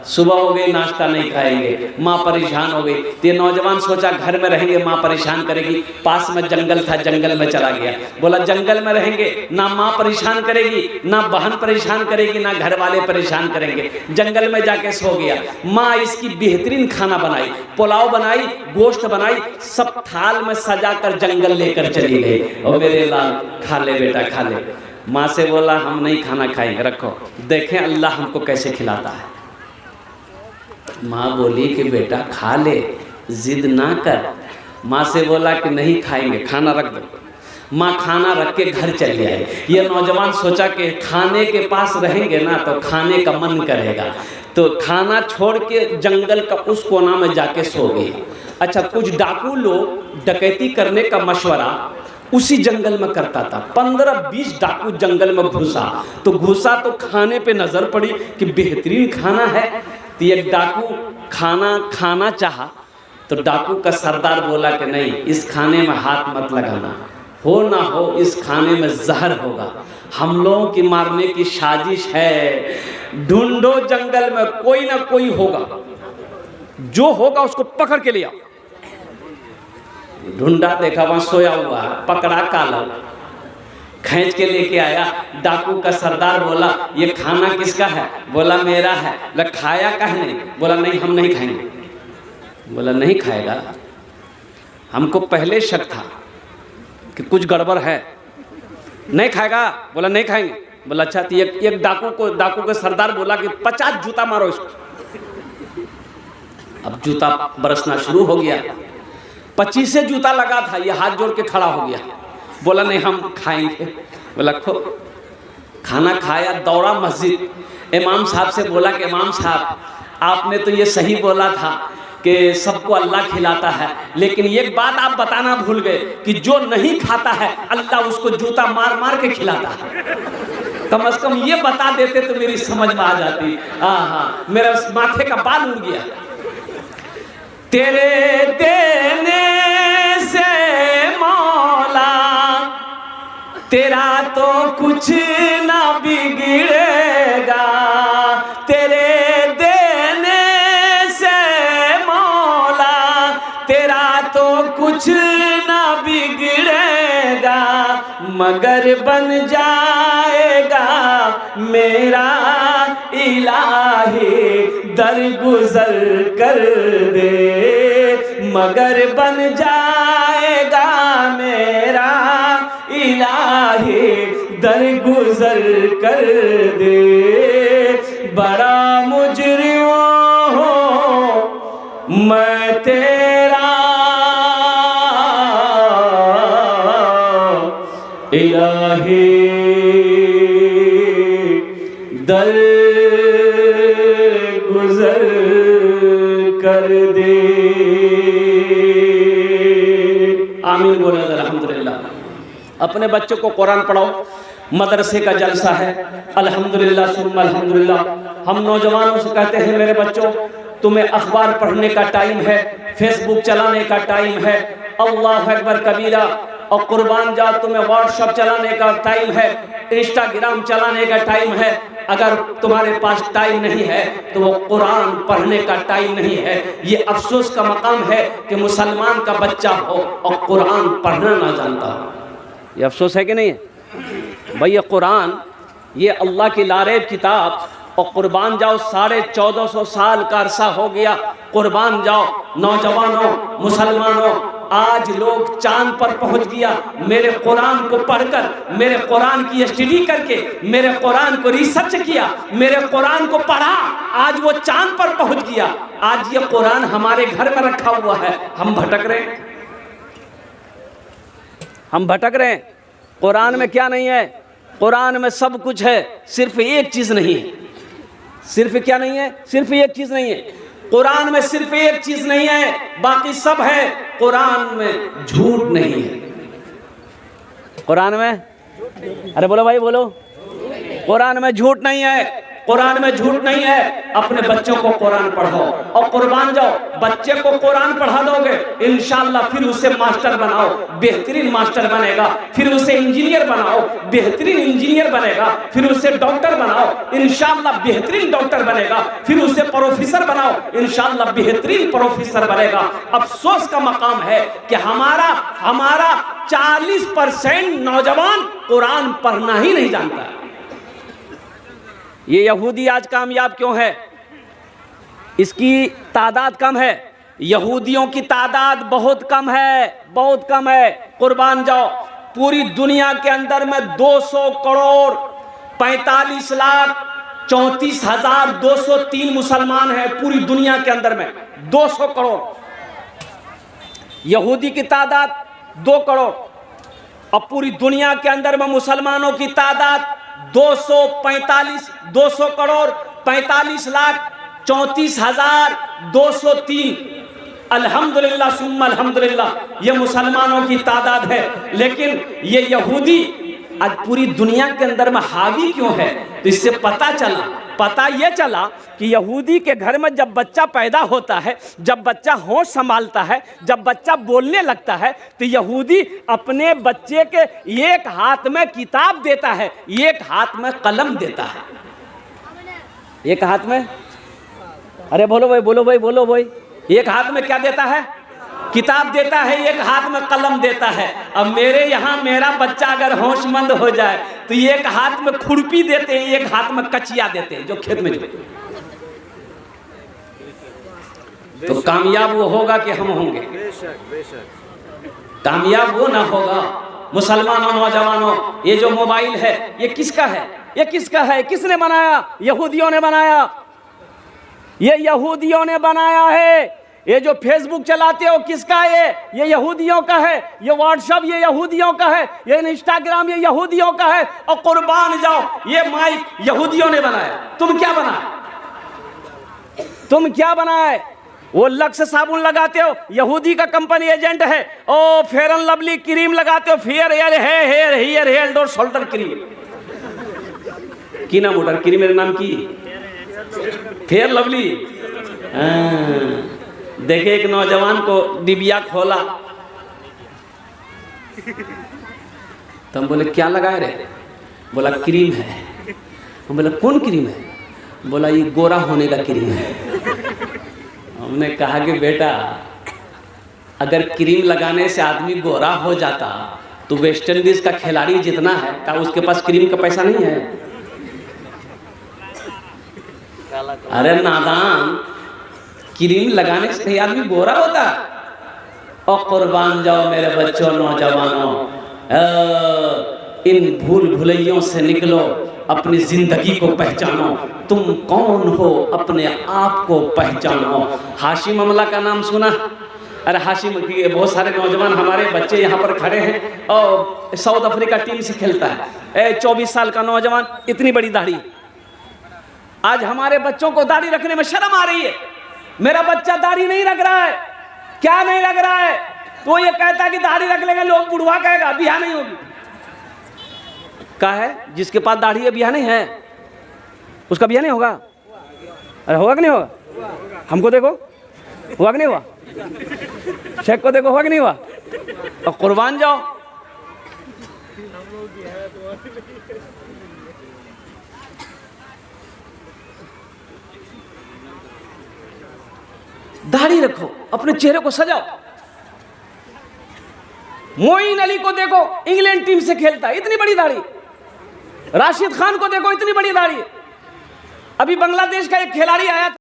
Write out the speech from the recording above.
सुबह हो गई नाश्ता नहीं खाएंगे, माँ परेशान हो गई। तो ये नौजवान सोचा घर में रहेंगे माँ परेशान करेगी, पास में जंगल था, जंगल में चला गया। बोला जंगल में रहेंगे ना माँ परेशान करेगी, ना बहन परेशान करेगी, ना घर वाले परेशान करेंगे। जंगल में जाके सो गया। माँ इसकी बेहतरीन खाना बनाई, पुलाव बनाई, गोश्त बनाई, सब थाल में सजा कर जंगल लेकर चली गई। और मेरे लाल खा ले बेटा खा ले। माँ से बोला हम नहीं खाना खाएंगे, रखो, देखें अल्लाह हमको कैसे खिलाता है। माँ बोली कि बेटा खा ले, जिद ना कर। माँ से बोला कि नहीं खाएंगे, खाना रख दो। माँ खाना रख के घर चली आई। ये नौजवान सोचा कि खाने के पास रहेंगे ना तो खाने का मन करेगा, तो खाना छोड़ के जंगल का उस कोना में जाके सो गई। अच्छा, कुछ डाकू लोग डकैती करने का मशवरा उसी जंगल में करता था। 15-20 डाकू जंगल में घुसा तो खाने पे नजर पड़ी कि बेहतरीन खाना है। तो एक डाकू खाना चाहा तो डाकू का सरदार बोला कि नहीं, इस खाने में हाथ मत लगाना, हो ना हो इस खाने में जहर होगा, हम लोगों की मारने की साजिश है, ढूंढो जंगल में कोई ना कोई होगा, जो होगा उसको पकड़ के लिया। ढूंढा, देखा वहां सोया हुआ, पकड़ा, काला, खींच के लेके आया। डाकू का सरदार बोला ये खाना किसका है? बोला मेरा है। बोला खाया काहे नहीं? बोला नहीं हम नहीं खाएंगे। बोला नहीं खाएगा? हमको पहले शक था कि कुछ गड़बड़ है, नहीं खाएगा? बोला नहीं खाएंगे। बोला अच्छा। तो एक डाकू के सरदार बोला कि 50 जूता मारो इसको। अब जूता बरसना शुरू हो गया, 25 जूता लगा था, ये हाथ जोड़ के खड़ा हो गया। बोला नहीं हम खाएंगे। बोला खो। खाना खाया, दौड़ा मस्जिद, इमाम साहब से बोला कि इमाम साहब आपने तो ये सही बोला था कि सबको अल्लाह खिलाता है, लेकिन एक बात आप बताना भूल गए कि जो नहीं खाता है अल्लाह उसको जूता मार मार के खिलाता है। कम से कम ये बता देते तो मेरी समझ में आ जाती। हाँ, मेरा माथे का बाल उड़ गया। तेरे देने से मौला तेरा तो कुछ ना बिगड़ेगा, तेरे देने से मौला तेरा तो कुछ ना बिगड़ेगा, मगर बन जाएगा मेरा इलाही दरगुजर कर दे, मगर बन जाएगा मेरा इलाही दरगुजर कर दे। बड़ा मुजरिम हूँ मैं तेरा इलाही दर गुजर कर दे। आमीन बोले अल्हम्दुलिल्लाह। अपने बच्चों को कुरान पढ़ाओ, मदरसे का जलसा है, अल्हम्दुलिल्लाह सुम्मा अल्हम्दुलिल्लाह। हम नौजवानों से कहते हैं मेरे बच्चों तुम्हें अखबार पढ़ने का टाइम है, फेसबुक चलाने का टाइम है, अल्लाह अकबर कबीरा, और कुर्बान जाओ तुम्हें व्हाट्सएप चलाने का टाइम है, इंस्टाग्राम चलाने का टाइम है। अगर तुम्हारे पास टाइम नहीं है तो वो कुरान पढ़ने का टाइम नहीं है। ये अफसोस का मकाम है कि मुसलमान का बच्चा हो और कुरान पढ़ना ना जानता हो। ये अफसोस है कि नहीं है भाई? ये कुरान, ये अल्लाह की लारेब किताब, और कुर्बान जाओ 1450 साल का अरसा हो गया। कुर्बान जाओ नौजवानों, मुसलमानों, आज लोग चांद पर पहुंच गया। मेरे कुरान को पढ़कर, मेरे कुरान की स्टडी करके, मेरे कुरान को रिसर्च किया, मेरे कुरान को पढ़ा, आज वो चांद पर पहुंच गया। आज ये कुरान हमारे घर में रखा हुआ है, हम भटक रहे हैं, हम भटक रहे हैं। कुरान में क्या नहीं है? कुरान में सब कुछ है, सिर्फ एक चीज नहीं है। सिर्फ क्या नहीं है? सिर्फ एक चीज नहीं है। कुरान में सिर्फ एक चीज नहीं है, बाकी सब है। कुरान में झूठ नहीं है। कुरान में, अरे बोलो भाई बोलो, कुरान में झूठ नहीं है। कुरान में झूठ नहीं है। अपने बच्चों को कुरान पढ़ाओ और कुर्बान जाओ। बच्चे को कुरान पढ़ा दोगे इंशाअल्लाह, फिर उसे मास्टर बनाओ, बेहतरीन मास्टर बनेगा। फिर उसे इंजीनियर बनाओ, बेहतरीन इंजीनियर बनेगा। फिर उसे डॉक्टर बनाओ, इंशाअल्लाह बेहतरीन डॉक्टर बनेगा। फिर उसे प्रोफेसर बनाओ, इंशाअल्लाह बेहतरीन प्रोफेसर बनेगा। अफसोस का मकाम है कि हमारा 40% नौजवान कुरान पढ़ना ही नहीं जानता। ये यहूदी आज कामयाब क्यों है? इसकी तादाद कम है। यहूदियों की तादाद बहुत कम है, बहुत कम है। कुर्बान जाओ, पूरी दुनिया के अंदर में 200 करोड़ 45 लाख 34,203 मुसलमान हैं पूरी दुनिया के अंदर में। 200 करोड़। यहूदी की तादाद 2 करोड़ और पूरी दुनिया के अंदर में मुसलमानों की तादाद 200 करोड़ 45 लाख 34,203। अल्हम्दुलिल्लाह सुम्मा अल्हम्दुलिल्लाह, ये मुसलमानों की तादाद है। लेकिन ये यहूदी आज पूरी दुनिया के अंदर में हावी क्यों है? तो इससे पता ये चला कि यहूदी के घर में जब बच्चा पैदा होता है, जब बच्चा होश संभालता है, जब बच्चा बोलने लगता है, तो यहूदी अपने बच्चे के एक हाथ में किताब देता है, एक हाथ में कलम देता है। एक हाथ में, अरे बोलो भाई, बोलो भाई, बोलो भाई। एक हाथ में क्या देता है? किताब देता है, एक हाथ में कलम देता है। अब मेरे यहाँ मेरा बच्चा अगर होशमंद हो जाए तो एक हाथ में खुरपी देते हैं, एक हाथ में कचिया देते हैं, जो खेत में जो। तो कामयाब वो होगा कि हम होंगे? कामयाब वो ना होगा। मुसलमानों, नौजवानों, ये जो मोबाइल है ये किसका है? ये किसका है? किसने बनाया? यहूदियों ने बनाया। ये यहूदियों ने बनाया है। ये जो फेसबुक चलाते हो किसका है? ये यहूदियों का है। ये व्हाट्सएप ये यहूदियों का है। ये इंस्टाग्राम ये यहूदियों का है। और कुर्बान जाओ, ये माइक यहूदियों ने बनाया। तुम क्या बनाए? तुम क्या बनाए? वो लक्स साबुन लगाते हो, यहूदी का कंपनी एजेंट है। ओ फेयर एंड लवली क्रीम लगाते हो, fair hair door shoulder cream की ना मोटर क्रीम, मेरे नाम की फेयर लवली। देखे एक नौजवान को डिबिया खोला तो हम बोले क्या लगाए रे? बोला क्रीम है। हम बोला कौन क्रीम है? बोला ये गोरा होने का क्रीम है। हमने कहा कि बेटा अगर क्रीम लगाने से आदमी गोरा हो जाता तो वेस्ट इंडीज का खिलाड़ी जितना है क्या उसके पास क्रीम का पैसा नहीं है? अरे नादान, क्रीम लगाने से आदमी गोरा होता। और कुर्बान जाओ मेरे बच्चों, नौजवानों, इन भूल भुलैयों से निकलो, अपनी जिंदगी को पहचानो। तुम कौन हो अपने आप को पहचानो। हाशिम अमला का नाम सुना? अरे हाशिम की बहुत सारे नौजवान हमारे बच्चे यहाँ पर खड़े हैं और साउथ अफ्रीका टीम से खेलता है। 24 साल का नौजवान, इतनी बड़ी दाढ़ी। आज हमारे बच्चों को दाढ़ी रखने में शर्म आ रही है। मेरा बच्चा दाढ़ी नहीं रख रहा है। क्या नहीं रख रहा है? तो ये कहता है कि दाढ़ी रख लेंगे लोग बुढ़वा कहेगा, बियाह नहीं होगी। क्या है? जिसके पास दाढ़ी है बियाह नहीं है, उसका बियाह नहीं होगा। अरे होगा कि नहीं होगा? हमको देखो, हुआ कि नहीं हुआ? शेख को देखो, हुआ कि नहीं हुआ? और कुर्बान जाओ। दाढ़ी रखो, अपने चेहरे को सजाओ। मोइन अली को देखो, इंग्लैंड टीम से खेलता है, इतनी बड़ी दाढ़ी। राशिद खान को देखो, इतनी बड़ी दाढ़ी। अभी बांग्लादेश का एक खिलाड़ी आया